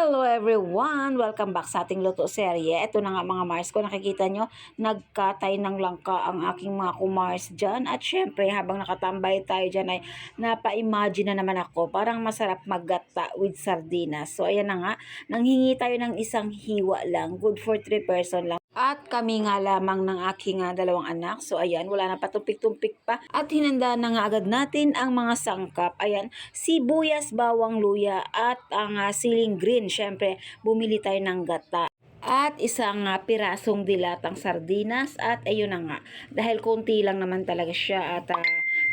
Hello everyone! Welcome back sa ating luto serye. Ito na nga mga Mars ko, nakikita nyo, nagkatay ng langka ang aking mga kumars dyan. At syempre, habang nakatambay tayo dyan ay napa-imagine na naman ako. Parang masarap maggata with sardinas. So ayan na nga, nanghingi tayo ng isang hiwa lang. Good for 3 person lang. At kami nga lamang ng aking dalawang anak. So ayan, wala na patumpik-tumpik pa. At hinanda na nga agad natin ang mga sangkap. Ayan, sibuyas, bawang, luya at ang siling green. Syempre, bumili tayo ng gata. At isang pirasong dilatang sardinas. At ayun na nga, dahil konti lang naman talaga siya at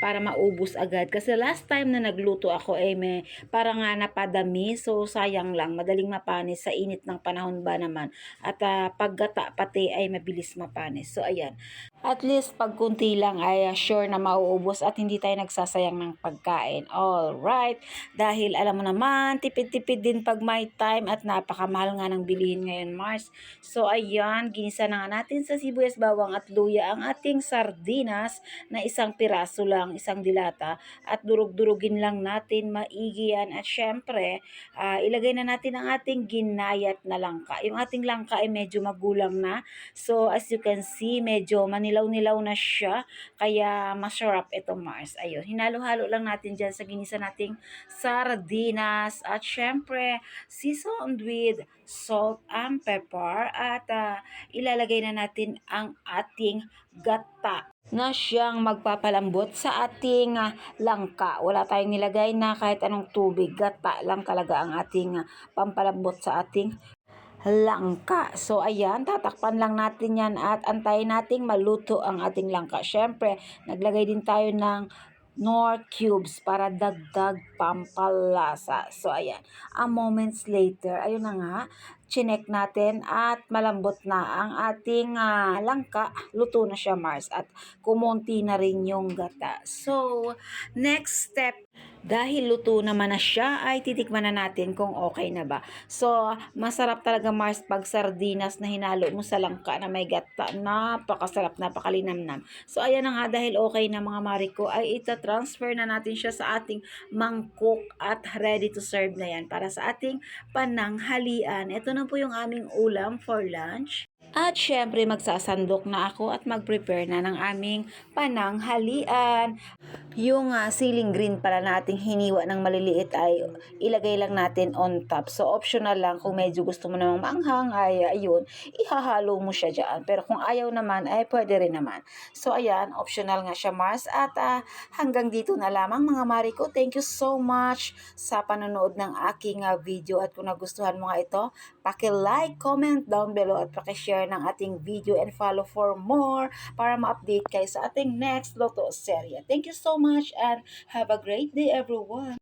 para maubos agad. Kasi last time na nagluto ako may parang napadami. So sayang lang, madaling mapanis sa init ng panahon ba naman. At paggata pati ay mabilis mapanis. So ayan, at least pag kunti lang ay sure na mauubos at hindi tayo nagsasayang ng pagkain. Alright, dahil alam mo naman, tipid-tipid din pag may time at napakamahal nga ng bilihin ngayon, Mars. So ayan, ginisa na nga natin sa sibuyas, bawang at luya ang ating sardinas na isang piraso lang, isang dilata, at durug-durugin lang natin maigi yan. At syempre, ilagay na natin ang ating ginayat na langka. Yung ating langka ay medyo magulang na. So as you can see, medyo manilaw-nilaw na siya, kaya masarap ito, Mars. Ayun, hinalo-halo lang natin dyan sa ginisa nating sardinas. At syempre, seasoned with salt and pepper. At ilalagay na natin ang ating gata na siyang magpapalambot sa ating langka. Wala tayong nilagay na kahit anong tubig. Gata lang talaga ang ating pampalambot sa ating langka. So ayan, tatakpan lang natin yan at antayin nating maluto ang ating langka. Syempre, naglagay din tayo ng Knorr cubes para dagdag pampalasa. So ayan, a moments later, ayun na nga, chinek natin at malambot na ang ating langka. Luto na siya, Mars, at kumonti na rin yung gata. So next step, dahil luto naman na siya, ay titikman na natin kung okay na ba. So masarap talaga, Mars, pag sardinas na hinalo mo sa langka na may gata. Napakasarap, napakalinamnam. So ayan na nga, dahil okay na mga mari ko, ay ita-transfer na natin siya sa ating mangkok at ready to serve na yan para sa ating pananghalian. Ito na po yung aming ulam for lunch. At syempre, magsasandok na ako at mag-prepare na ng aming pananghalian. Yung siling green pala nating hiniwa ng maliliit ay ilagay lang natin on top. So optional lang, kung medyo gusto mo namang maanghang ay ayun, ihahalo mo siya dyan. Pero kung ayaw naman ay pwede rin naman. So ayan, optional nga siya, Mars. At hanggang dito na lamang mga mari ko. Thank you so much sa panonood ng aking video. At kung nagustuhan mo nga ito, paki-like, comment down below at paki-share ng ating video and follow for more para ma-update kayo sa ating next Loto serye. Thank you so much and have a great day everyone!